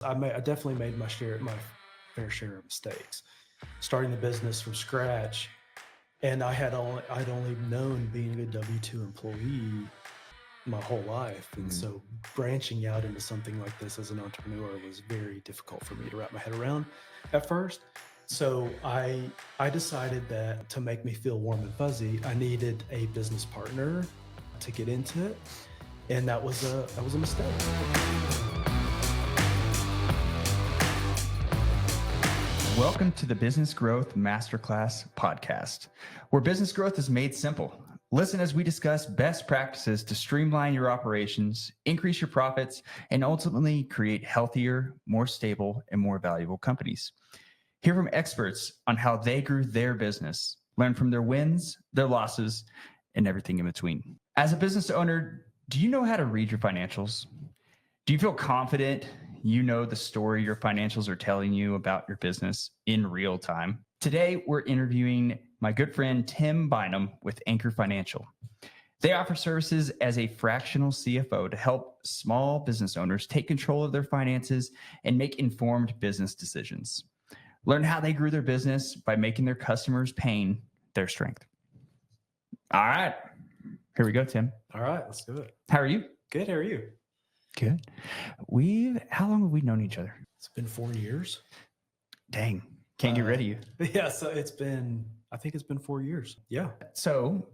I definitely made my fair share of mistakes. Starting the business from scratch, and I'd only known being a W-2 employee my whole life. And so branching out into something like this as an entrepreneur was very difficult for me to wrap my head around at first. So I decided that to make me feel warm and fuzzy, I needed a business partner to get into it. And that was a mistake. Welcome to the Business Growth Masterclass podcast, where business growth is made simple. Listen as we discuss best practices to streamline your operations, increase your profits, and ultimately create healthier, more stable, and more valuable companies. Hear from experts on how they grew their business, learn from their wins, their losses, and everything in between. As a business owner, do you know how to read your financials? Do you feel confident you know the story your financials are telling you about your business in real time? Today, we're interviewing my good friend, Tim Bynum with Anchor Financial. They offer services as a fractional CFO to help small business owners take control of their finances and make informed business decisions. Learn how they grew their business by making their customers' pain their strength. All right, here we go, Tim. All right, let's do it. How are you? Good, how are you? Good. How long have we known each other? It's been 4 years. Dang, can't get rid of you. Yeah, so I think it's been 4 years. Yeah. So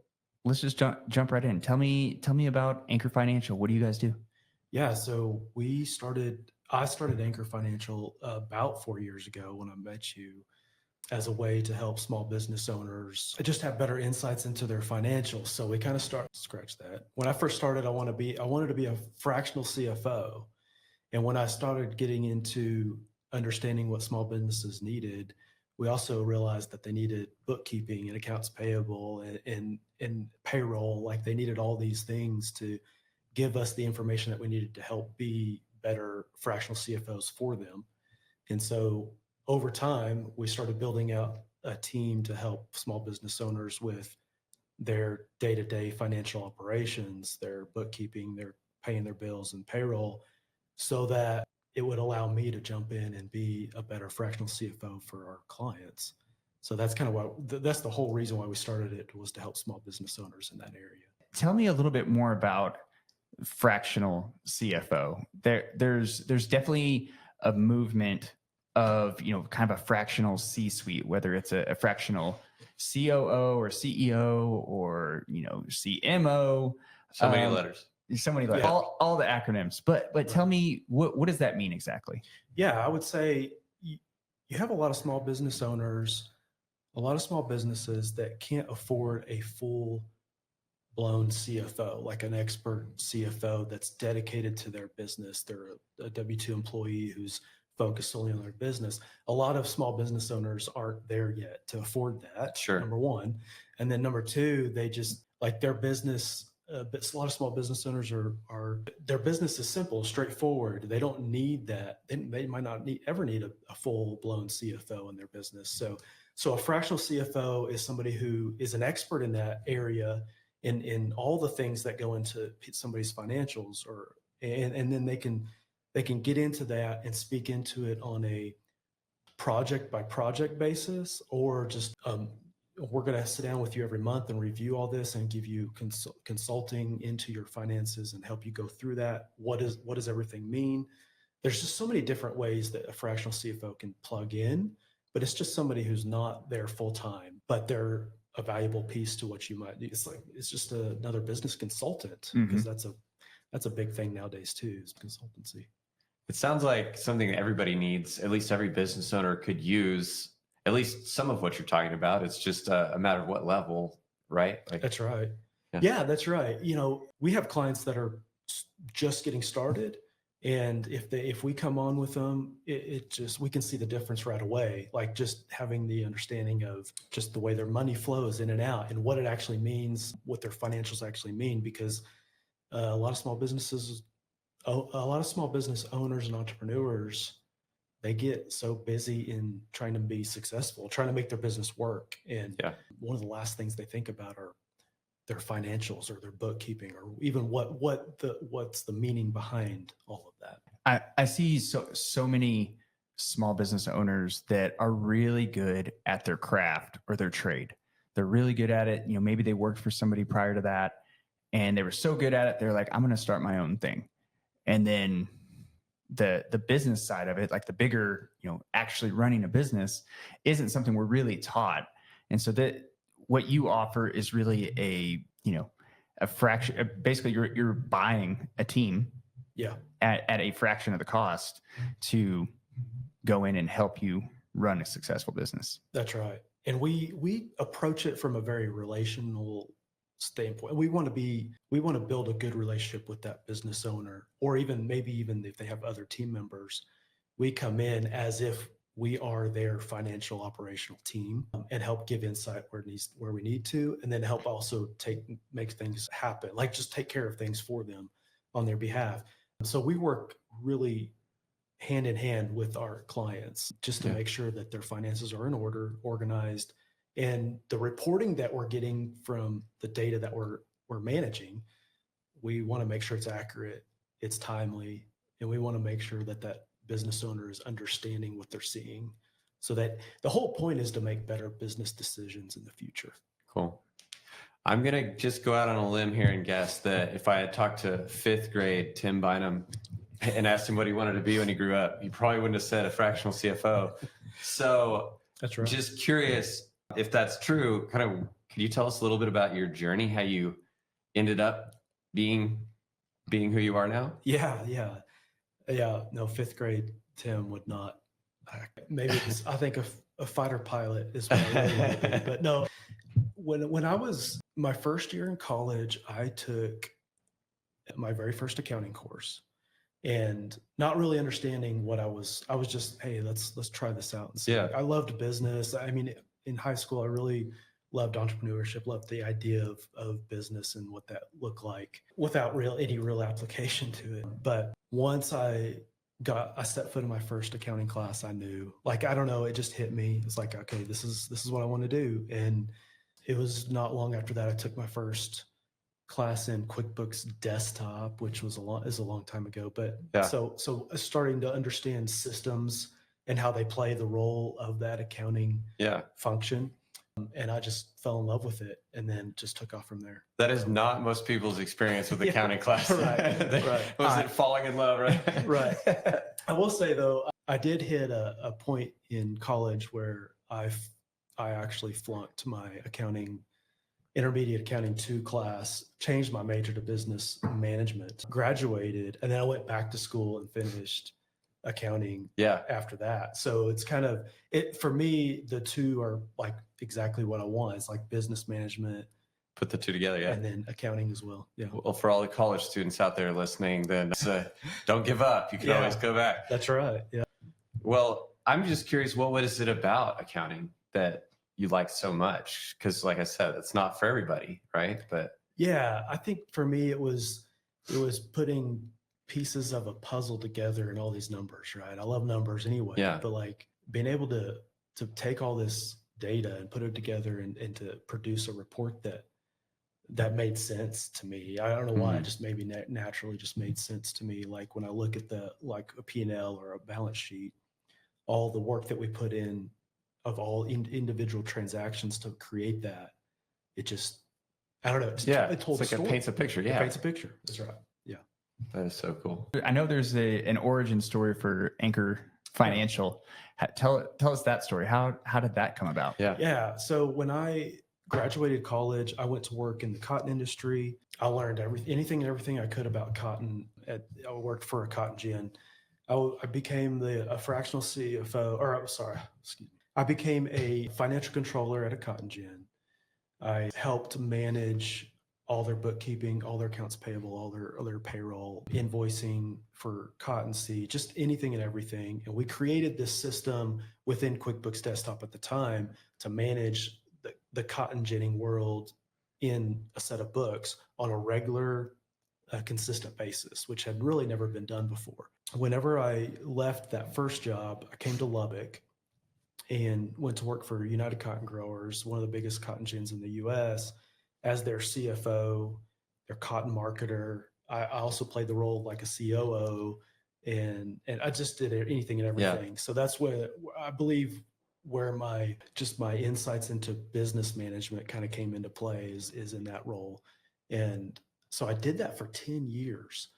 let's just jump right in. Tell me about Anchor Financial. What do you guys do? Yeah, so I started Anchor Financial about 4 years ago when I met you, as a way to help small business owners just have better insights into their financials. So we kind of scratch that. When I first started, I wanted to be a fractional CFO. And when I started getting into understanding what small businesses needed, we also realized that they needed bookkeeping and accounts payable and payroll. Like they needed all these things to give us the information that we needed to help be better fractional CFOs for them. And so over time, we started building out a team to help small business owners with their day-to-day financial operations, their bookkeeping, their paying their bills and payroll, so that it would allow me to jump in and be a better fractional CFO for our clients. So that's kind of that's the whole reason why we started it, was to help small business owners in that area. Tell me a little bit more about fractional CFO. There's definitely a movement of, kind of a fractional C-suite, whether it's a fractional COO or CEO or, CMO. So many letters. So many letters. Yeah. All the acronyms. But tell me, what does that mean exactly? Yeah, I would say you have a lot of small business owners, a lot of small businesses that can't afford a full-blown CFO, like an expert CFO that's dedicated to their business. They're a W-2 employee who's focused solely on their business. A lot of small business owners aren't there yet to afford that. Sure. Number one. And then number two, they just like their business. But a lot of small business owners are their business is simple, straightforward. They don't need that. They might not ever need a full blown CFO in their business. So a fractional CFO is somebody who is an expert in that area in all the things that go into somebody's financials, and then they can get into that and speak into it on a project by project basis, or just we're going to sit down with you every month and review all this and give you consulting into your finances and help you go through that. What does everything mean? There's just so many different ways that a fractional CFO can plug in, but it's just somebody who's not there full time, but they're a valuable piece to what you might do. It's just another business consultant, because that's a big thing nowadays too, is consultancy. It sounds like something that everybody needs, at least every business owner could use at least some of what you're talking about. It's just a matter of what level, right? That's right. Yeah, that's right. We have clients that are just getting started. And if we come on with them, we can see the difference right away. Like just having the understanding of just the way their money flows in and out and what it actually means, what their financials actually mean, because a lot of small business owners and entrepreneurs, they get so busy in trying to be successful, trying to make their business work. And one of the last things they think about are their financials or their bookkeeping, or even what's the meaning behind all of that. I see so many small business owners that are really good at their craft or their trade. They're really good at it. Maybe they worked for somebody prior to that and they were so good at it. They're like, I'm going to start my own thing. And then the business side of it, like the bigger, actually running a business isn't something we're really taught. And so that what you offer is really a fraction, basically you're buying a team at a fraction of the cost to go in and help you run a successful business. That's right. And we approach it from a very relational standpoint. We want to build a good relationship with that business owner, or even if they have other team members, we come in as if we are their financial operational team and help give insight where we need to, and then help also make things happen, like just take care of things for them on their behalf. So we work really hand in hand with our clients just to make sure that their finances are in order, organized, and the reporting that we're getting from the data that we're managing, we want to make sure it's accurate, it's timely, and we want to make sure that business owner is understanding what they're seeing, so that the whole point is to make better business decisions in the future. Cool. I'm going to just go out on a limb here and guess that if I had talked to 5th grade Tim Bynum and asked him what he wanted to be when he grew up, he probably wouldn't have said a fractional CFO. So that's right. Just curious if that's true, kind of, could you tell us a little bit about your journey, how you ended up being who you are now? Yeah. No, 5th grade Tim would not. Maybe I think a fighter pilot is what I really want to be. But no, when I was my first year in college, I took my very first accounting course, and not really understanding what I was just, hey, let's try this out and see. Yeah. I loved business. I mean, in high school, I really loved entrepreneurship, loved the idea of business and what that looked like without any real application to it. But once I set foot in my first accounting class, I knew, like, I don't know, it just hit me. It's like, okay, this is what I want to do. And it was not long after that I took my first class in QuickBooks Desktop, which was a long time ago. But so starting to understand systems and how they play the role of that accounting function. And I just fell in love with it and then just took off from there. That is not most people's experience with accounting class. Right. Was it falling in love, right? Right. I will say, though, I did hit a point in college where I actually flunked my intermediate accounting 2 class, changed my major to business management, graduated, and then I went back to school and finished accounting after that. So it's kind of for me, the two are like exactly what I want. It's like business management, put the two together, and then accounting as well. Yeah. Well, for all the college students out there listening, then don't give up. You can always go back. That's right. Yeah. Well, I'm just curious, what is it about accounting that you like so much? Because, like I said, it's not for everybody, right? But yeah, I think for me it was putting pieces of a puzzle together and all these numbers, right? I love numbers anyway. Yeah. But like being able to take all this data and put it together and to produce a report that made sense to me. I don't know why, it just maybe naturally just made sense to me. Like when I look at like a P&L or a balance sheet, all the work that we put in of all individual transactions to create that, it just, I don't know. It told it's like it paints a picture. Yeah. It paints a picture. That's right. Yeah. That is so cool. I know there's an origin story for Anchor Financial. Tell us that story. How did that come about? Yeah. So when I graduated college, I went to work in the cotton industry. I learned anything and everything I could about cotton. I worked for a cotton gin. I became a fractional CFO, I became a financial controller at a cotton gin. I helped manage all their bookkeeping, all their accounts payable, all their payroll, invoicing for cottonseed, just anything and everything. And we created this system within QuickBooks Desktop at the time to manage the cotton ginning world in a set of books on a regular, consistent basis, which had really never been done before. Whenever I left that first job, I came to Lubbock and went to work for United Cotton Growers, one of the biggest cotton gins in the U.S., as their CFO, their cotton marketer. I also played the role of like a COO and I just did anything and everything. So that's where I believe where my insights into business management kind of came into play is in that role. And so I did that for 10 years.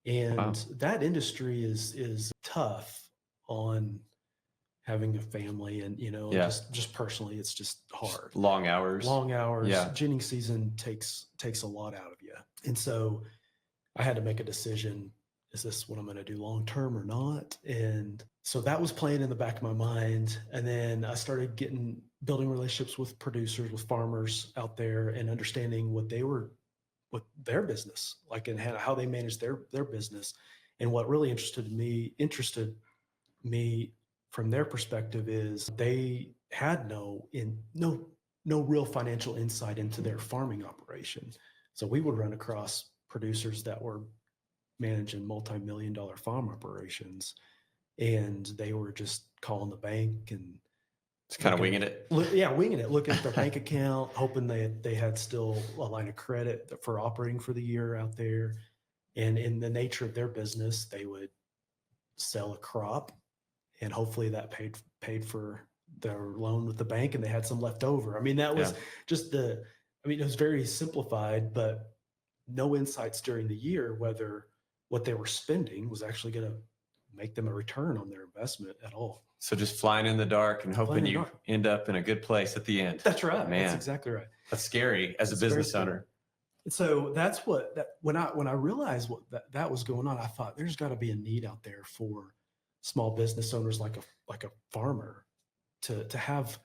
And that industry is tough on having a family, and just personally, it's just hard. Long hours. Yeah. Ginning season takes a lot out of you. And so I had to make a decision. Is this what I'm going to do long term or not? And so that was playing in the back of my mind. And then I started building relationships with producers, with farmers out there, and understanding what their business like, and how they manage their business. And what really interested me from their perspective is they had no real financial insight into their farming operation. So we would run across producers that were managing multi-million-dollar farm operations, and they were just calling the bank and it's kind of winging it. Winging it. Looking at their bank account, hoping they had still a line of credit for operating for the year out there. And in the nature of their business, they would sell a crop, and hopefully that paid for their loan with the bank, and they had some left over. I mean, that was it was very simplified, but no insights during the year whether what they were spending was actually going to make them a return on their investment at all. So just flying in the dark and hoping you end up in a good place at the end. That's right. Man, that's exactly right. That's scary as a business owner. So that's when I realized what that was going on, I thought there's got to be a need out there for small business owners like a farmer to have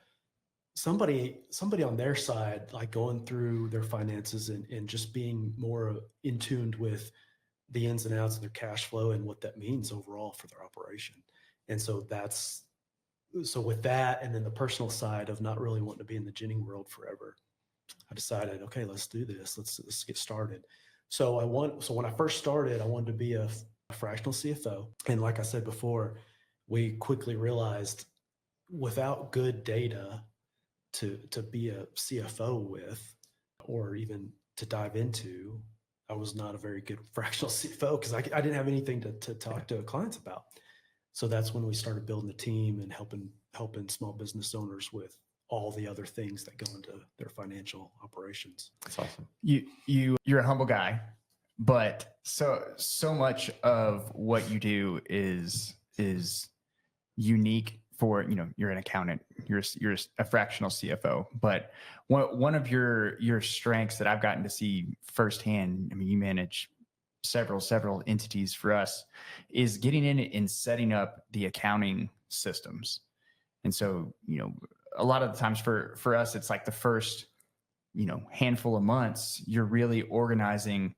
somebody on their side, like going through their finances and just being more in tuned with the ins and outs of their cash flow and what that means overall for their operation. And so with that, and then the personal side of not really wanting to be in the ginning world forever, I decided, okay, let's do this. Let's get started. So when I first started, I wanted to be a fractional CFO. And like I said before, we quickly realized without good data to be a CFO with, or even to dive into, I was not a very good fractional CFO because I didn't have anything to talk to clients about. So that's when we started building the team and helping small business owners with all the other things that go into their financial operations. That's awesome. You're a humble guy, but so much of what you do is unique for, you're an accountant, you're a fractional CFO, but one of your strengths that I've gotten to see firsthand, I mean, you manage several entities for us, is getting in and setting up the accounting systems. And so, a lot of the times for us, it's like the first, handful of months, you're really organizing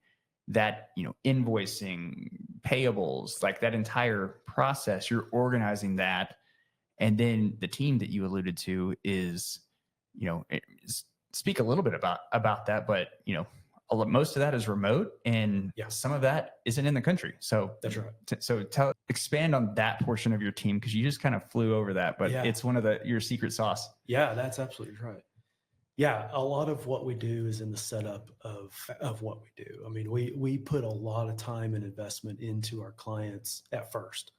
that, invoicing, payables, like that entire process, you're organizing that. And then the team that you alluded to is, speak a little bit about that, but, most of that is remote, and some of that isn't in the country. So that's right. So expand on that portion of your team, because you just kind of flew over that, but it's one of your secret sauce. Yeah, that's absolutely right. Yeah, a lot of what we do is in the setup of what we do. I mean, we put a lot of time and investment into our clients at first,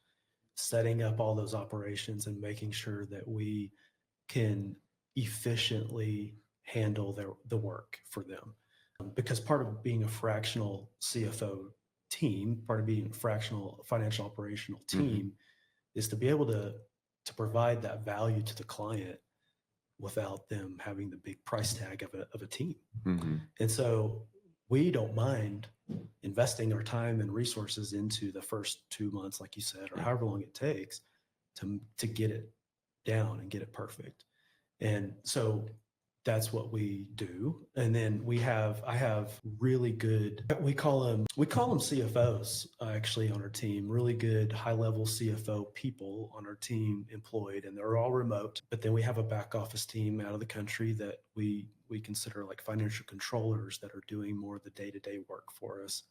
setting up all those operations and making sure that we can efficiently handle the work for them. Because part of being a fractional CFO team, part of being a fractional financial operational team, is to be able to provide that value to the client without them having the big price tag of a team. And so we don't mind investing our time and resources into the first 2 months, like you said, or however long it takes to get it down and get it perfect. And so that's what we do. And then I have really good, we call them CFOs actually on our team, really good high level CFO people on our team employed, and they're all remote. But then we have a back office team out of the country that we consider like financial controllers that are doing more of the day-to-day work for us.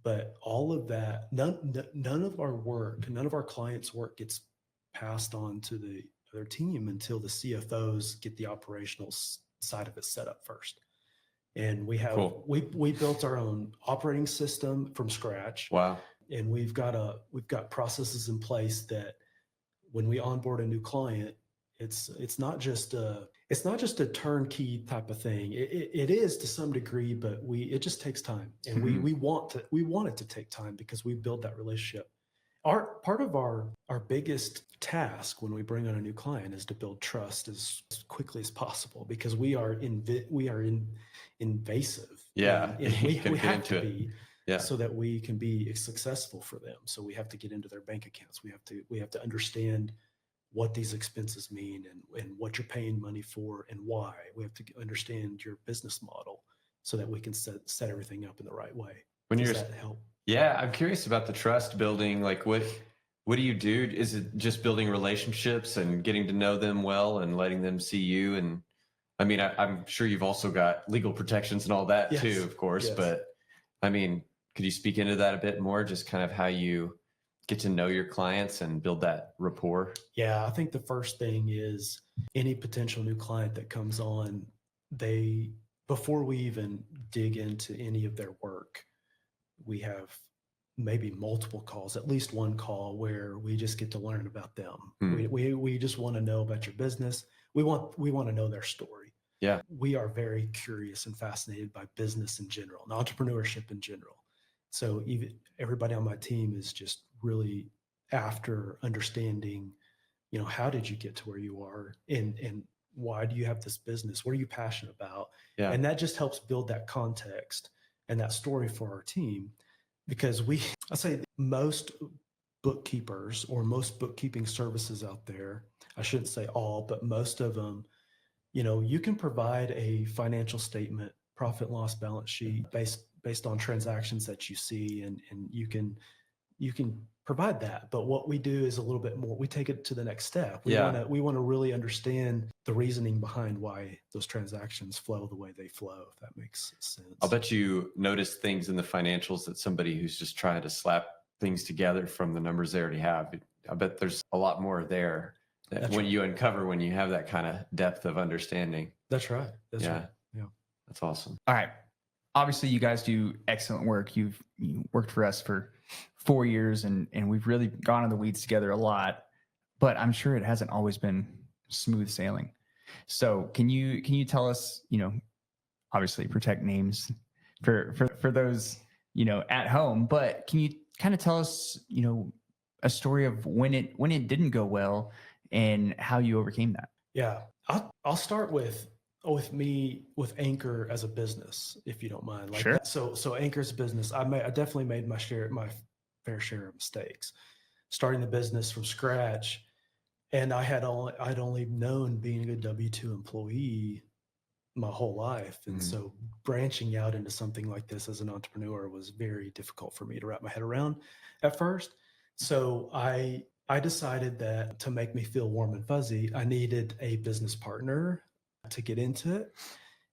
But all of that, none of our clients' work gets passed on to their team until the CFOs get the operational side of it set up first. And we have we built our own operating system from scratch. Wow. And we've got processes in place that when we onboard a new client, it's not just a turnkey type of thing. It is to some degree, but it just takes time, and we want it to take time because we build that relationship. Part of our biggest task when we bring on a new client is to build trust as quickly as possible, because we are invasive. Yeah, and we have to it. be. Yeah. So that we can be successful for them. So we have to get into their bank accounts. We have to understand what these expenses mean and what you're paying money for and why. We have to understand your business model so that we can set everything up in the right way. Does that help? Yeah, I'm curious about the trust building. Like what do you do? Is it just building relationships and getting to know them well and letting them see you? And I mean, I'm sure you've also got legal protections and all that too, of course. Yes. But I mean, could you speak into that a bit more? Just kind of how you get to know your clients and build that rapport? Yeah, I think the first thing is any potential new client that comes on, before we even dig into any of their work, we have maybe multiple calls, at least one call where we just get to learn about them. We just want to know about your business. We want to know their story. Yeah. We are very curious and fascinated by business in general and entrepreneurship in general. So everybody on my team is just really after understanding, how did you get to where you are, and why do you have this business? What are you passionate about? Yeah. And that just helps build that context and that story for our team, because I say most bookkeepers or most bookkeeping services out there, I shouldn't say all, but most of them, you can provide a financial statement, profit and loss balance sheet based on transactions that you see, and you can provide that. But what we do is a little bit more. We take it to the next step. We want to really understand the reasoning behind why those transactions flow the way they flow, if that makes sense. I'll bet you notice things in the financials that somebody who's just trying to slap things together from the numbers they already have, I bet there's a lot more there that you uncover when you have that kind of depth of understanding. That's right. That's right. Yeah. That's awesome. All right. Obviously, you guys do excellent work. You worked for us for 4 years, and we've really gone in the weeds together a lot. But I'm sure it hasn't always been smooth sailing. So can you tell us, obviously protect names for those at home, but can you kind of tell us a story of when it didn't go well and how you overcame that? Yeah, I'll start with Anchor as a business, if you don't mind. Sure. So Anchor's business, I definitely made my fair share of mistakes, starting the business from scratch. And I'd only known being a W-2 employee my whole life. And so branching out into something like this as an entrepreneur was very difficult for me to wrap my head around at first. So I decided that to make me feel warm and fuzzy, I needed a business partner to get into it.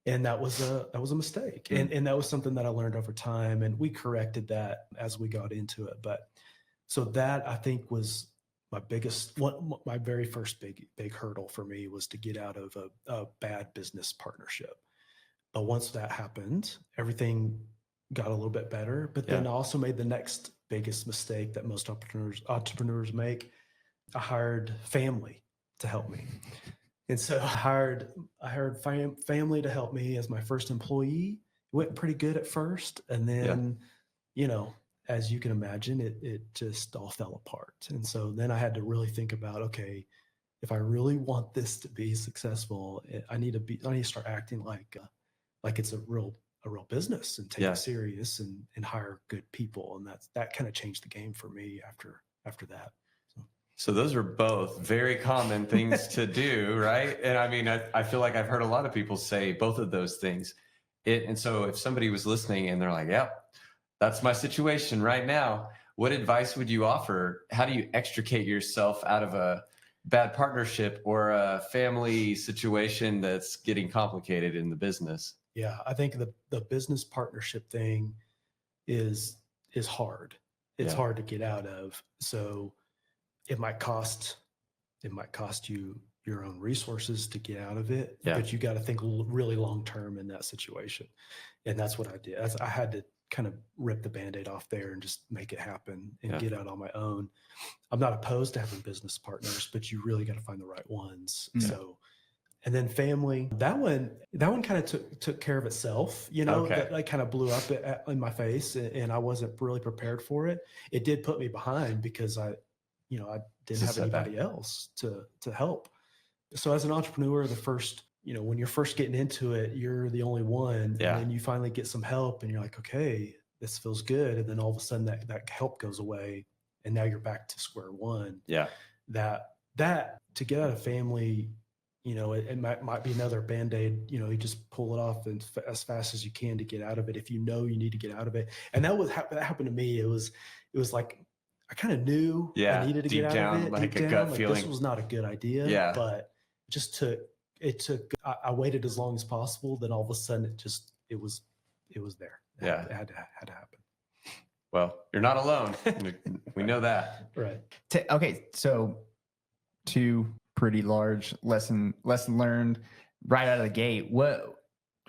And that was a mistake. And that was something that I learned over time, and we corrected that as we got into it. But so that, I think, was my very first big hurdle for me, was to get out of a bad business partnership. But once that happened, everything got a little bit better. But then I also made the next biggest mistake that most entrepreneurs make. I hired family to help me. And so I hired family to help me as my first employee. It went pretty good at first. And then, as you can imagine, it just all fell apart. And so then I had to really think about, okay, if I really want this to be successful, I need to start acting like it's a real business, and take it serious, and hire good people. And that kind of changed the game for me after that. So those are both very common things to do, right? And I mean, I feel like I've heard a lot of people say both of those things. And so if somebody was listening and they're like, yep, that's my situation right now, what advice would you offer? How do you extricate yourself out of a bad partnership or a family situation that's getting complicated in the business? Yeah, I think the business partnership thing is hard. It's hard to get out of. So it might cost you your own resources to get out of it, but you got to think really long term in that situation. And that's what I did. I had kind of rip the Band-Aid off there and just make it happen and Yeah. get out on my own. I'm not opposed to having business partners, but you really got to find the right ones. Yeah. So, and then family, that one kind of took care of itself, Okay. that kind of blew up in my face, and I wasn't really prepared for it. It did put me behind because I didn't have anybody else to help. So as an entrepreneur, the first, when you're first getting into it, you're the only one. Yeah. And then you finally get some help and you're like, okay, this feels good. And then all of a sudden that help goes away. And now you're back to square one. Yeah. That to get out of family, it might be another Band-Aid, you just pull it off as fast as you can to get out of it. If you need to get out of it. And that happened to me. It was like, I kind of knew I needed to get out of it. Like a gut feeling. This was not a good idea. Yeah. But I waited as long as possible. Then all of a sudden it was there. It had to happen. Well, you're not alone. We know that. Right. Okay. So 2 pretty large lesson learned right out of the gate.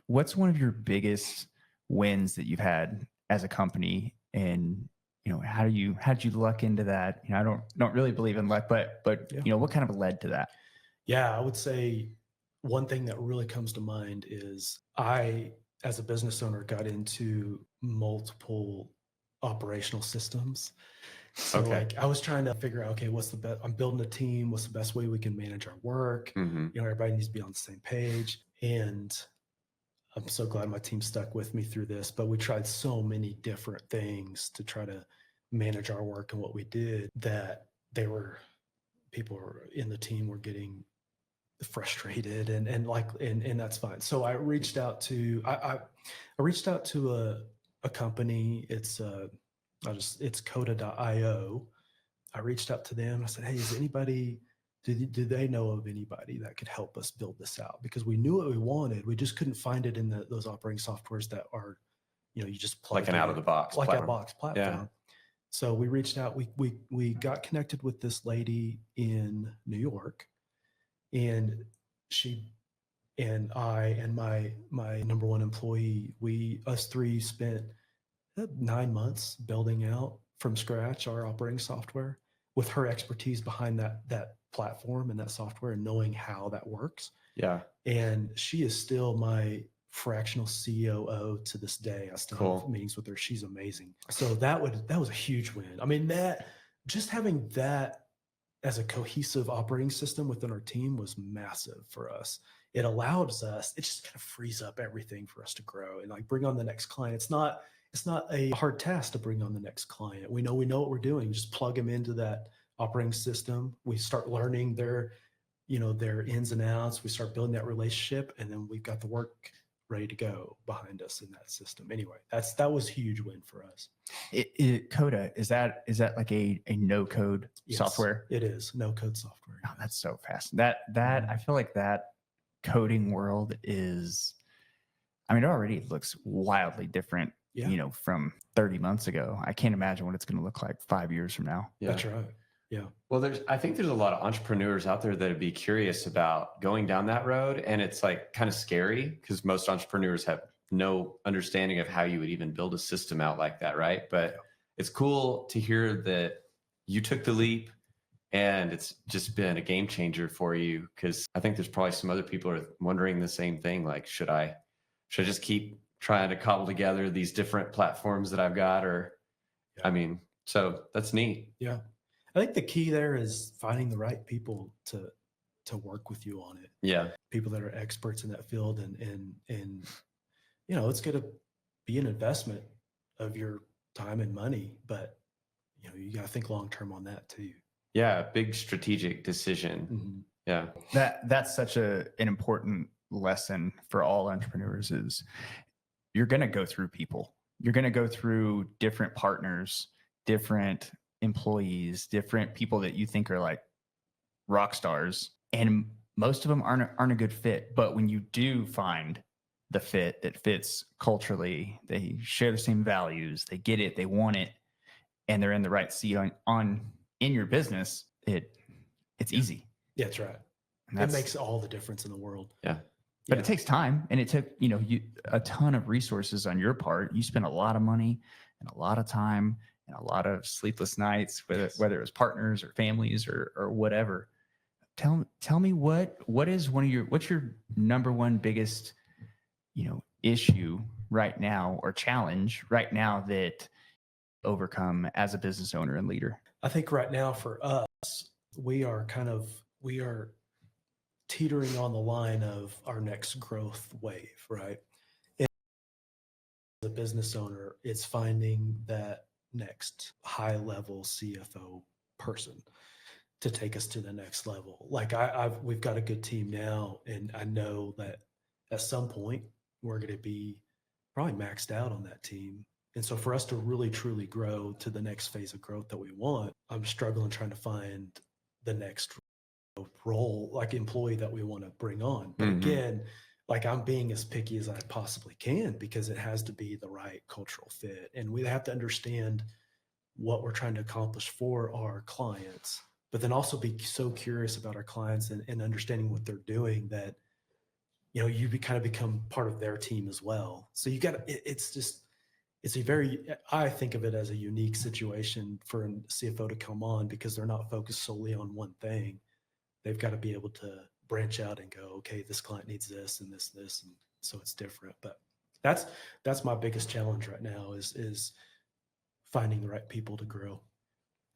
What's one of your biggest wins that you've had as a company? And, how did you luck into that? I don't really believe in luck, but yeah. What kind of led to that? Yeah, I would say one thing that really comes to mind is I, as a business owner, got into multiple operational systems. So I was trying to figure out, okay, what's the best, I'm building a team. What's the best way we can manage our work? Mm-hmm. Everybody needs to be on the same page. And I'm so glad my team stuck with me through this, but we tried so many different things to try to manage our work and what we did that people in the team were getting frustrated and that's fine. So I reached out to, I reached out to a company. It's Coda.io. I reached out to them. I said, hey, do they know of anybody that could help us build this out? Because we knew what we wanted. We just couldn't find it in those operating softwares that are, you just plug like an out of the box, like a box platform. Yeah. So we reached out, we got connected with this lady in New York, and she and I and my number one employee, us 3 spent 9 months building out from scratch our operating software with her expertise behind that platform and that software and knowing how that works. Yeah. And she is still my fractional COO to this day. I still have meetings with her. She's amazing. So that was a huge win. I mean, just having that as a cohesive operating system within our team was massive for us. It allows us, it just kind of frees up everything for us to grow and bring on the next client. It's not a hard task to bring on the next client. We know what we're doing. Just plug them into that operating system. We start learning their ins and outs. We start building that relationship, and then we've got the work ready to go behind us in that system. Anyway, that was a huge win for us. Coda, is that like a no code software? It is no code software. Oh, that's so fast. That I feel like that coding world is, it already looks wildly different. Yeah. From 30 months ago. I can't imagine what it's going to look like 5 years from now. Yeah. That's right. Yeah. Well, I think there's a lot of entrepreneurs out there that would be curious about going down that road. And it's kind of scary because most entrepreneurs have no understanding of how you would even build a system out like that. Right. But it's cool to hear that you took the leap and it's just been a game changer for you. Cause I think there's probably some other people who are wondering the same thing. Like, should I just keep trying to cobble together these different platforms that I've got, so that's neat. Yeah. I think the key there is finding the right people to work with you on it. Yeah. People that are experts in that field and it's going to be an investment of your time and money, but you got to think long-term on that too. Yeah. Big strategic decision. Mm-hmm. Yeah. That's such an important lesson for all entrepreneurs is you're going to go through people. You're going to go through different partners, different employees, different people that you think are like rock stars. And most of them aren't a good fit. But when you do find the fit that fits culturally, they share the same values, they get it, they want it, and they're in the right seat in your business, it's easy. Yeah, that's right. It makes all the difference in the world. Yeah. But Yeah. it takes time, and it took, a ton of resources on your part. You spent a lot of money and a lot of time and a lot of sleepless nights, whether it was partners or families or whatever. Tell me what's your number one biggest, issue right now or challenge right now that overcome as a business owner and leader? I think right now for us, we are teetering on the line of our next growth wave, right? And as a business owner, it's finding that next high level CFO person to take us to the next level. Like we've got a good team now, and I know that at some point we're going to be probably maxed out on that team. And so for us to really truly grow to the next phase of growth that we want, I'm struggling trying to find the next role, like employee that we want to bring on. But again, like I'm being as picky as I possibly can because it has to be the right cultural fit. And we have to understand what we're trying to accomplish for our clients, but then also be so curious about our clients and understanding what they're doing that, you kind of become part of their team as well. So I think of it as a unique situation for a CFO to come on because they're not focused solely on one thing. They've got to be able to branch out and go, okay, this client needs this and this, and so it's different. But that's my biggest challenge right now is finding the right people to grow.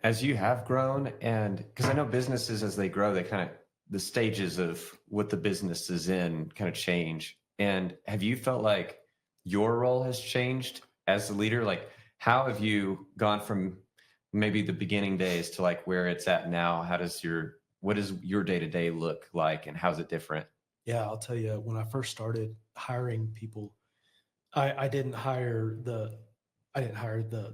As you have grown, and because I know businesses as they grow, they kind of, the stages of what the business is in kind of change. And have you felt like your role has changed as a leader? Like, how have you gone from maybe the beginning days to like where it's at now? What does your day-to-day look like, and how's it different? Yeah, I'll tell you, when I first started hiring people, I didn't hire the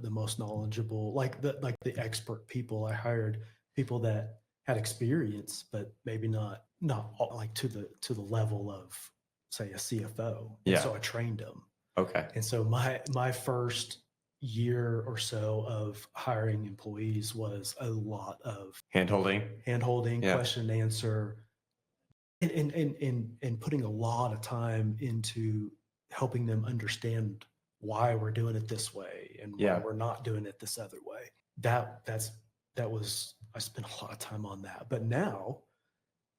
most knowledgeable, like the expert people. I hired people that had experience, but maybe not like to the level of, say, a CFO. And Yeah. so I trained them. Okay. And so my first year or so of hiring employees was a lot of Hand-holding. Yeah. question and answer, and putting a lot of time into helping them understand why we're doing it this way and why we're not doing it this other way. I spent a lot of time on that. But now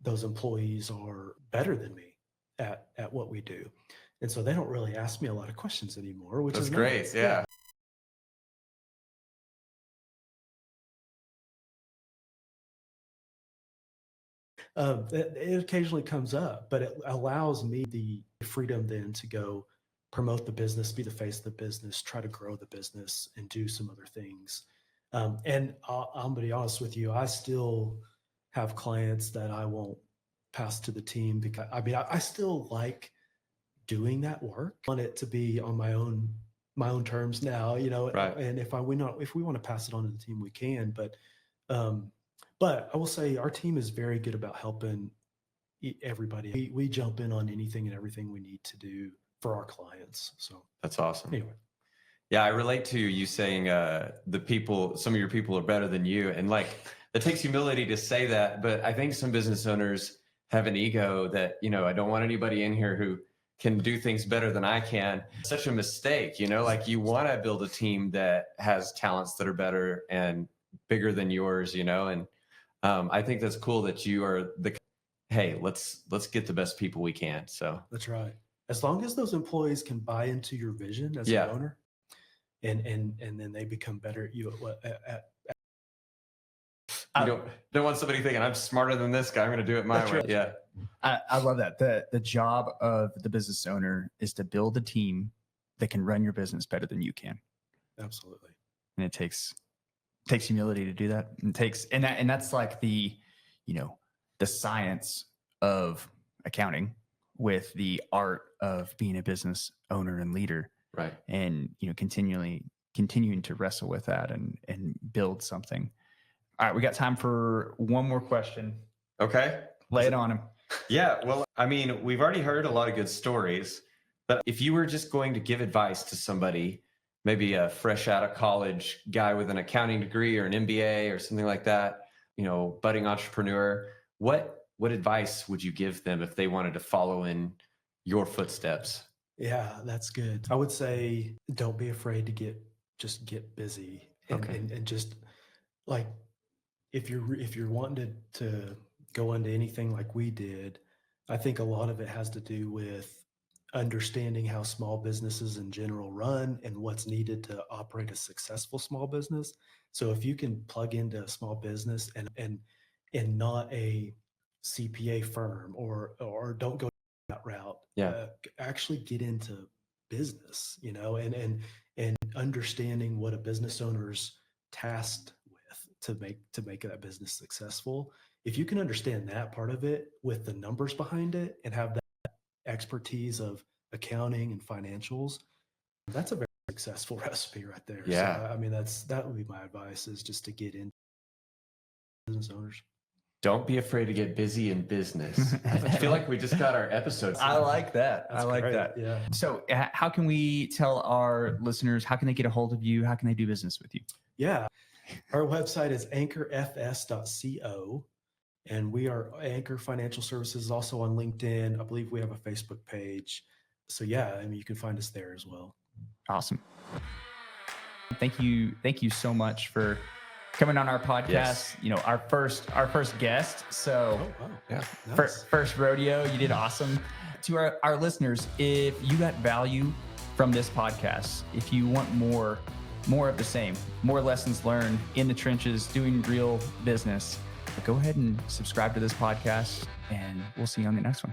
those employees are better than me at what we do. And so they don't really ask me a lot of questions anymore, which is great. nice. Yeah. It occasionally comes up, but it allows me the freedom then to go promote the business, be the face of the business, try to grow the business, and do some other things. And I'm going to be honest with you, I still have clients that I won't pass to the team because I still like doing that work. I want it to be on my own terms now, Right. and if we want to pass it on to the team, we can, but I will say our team is very good about helping everybody. We jump in on anything and everything we need to do for our clients. So That's awesome. anyway. Yeah, I relate to you saying some of your people are better than you. And like, it takes humility to say that. But I think some business owners have an ego that, I don't want anybody in here who can do things better than I can. Such a mistake, like you want to build a team that has talents that are better and bigger than yours, and I think that's cool that you are hey, let's get the best people we can. So That's right. As long as those employees can buy into your vision as an owner, and then they become better at you you don't want somebody thinking I'm smarter than this guy, I'm going to do it my way. Right. Yeah. I love that. The job of the business owner is to build a team that can run your business better than you can. Absolutely. And it takes humility to do that. And that's like the science of accounting with the art of being a business owner and leader. Right. And, continuing to wrestle with that and build something. All right. We got time for one more question. Okay. Lay it on him. Yeah. Well, we've already heard a lot of good stories, but if you were just going to give advice to somebody, maybe a fresh out of college guy with an accounting degree or an MBA or something like that, budding entrepreneur, what advice would you give them if they wanted to follow in your footsteps? Yeah, that's good. I would say don't be afraid to get busy Okay. and just like if you're wanting to go into anything like we did, I think a lot of it has to do with understanding how small businesses in general run and what's needed to operate a successful small business. So if you can plug into a small business and not a CPA firm or don't go that route, Yeah. actually get into business, and understanding what a business owner's tasked with to make that business successful. If you can understand that part of it with the numbers behind it and have that expertise of accounting and financials, that's a very successful recipe right there. Yeah. So I mean, that would be my advice, is just to get into business owners. Don't be afraid to get busy in business. I feel like we just got our episode. I like that. That's I like great. that. Yeah. So how can we tell our listeners, how can they get a hold of you? How can they do business with you? Yeah. Our website is anchorfs.co, and we are Anchor Financial Services, also on LinkedIn. I believe we have a Facebook page. So yeah, I mean, you can find us there as well. Awesome. Thank you so much for coming on our podcast. Yes. Our first guest. So Oh, wow. Yeah. Nice. first rodeo, you did awesome. To our listeners, if you got value from this podcast, if you want more of the same, more lessons learned in the trenches, doing real business, go ahead and subscribe to this podcast, and we'll see you on the next one.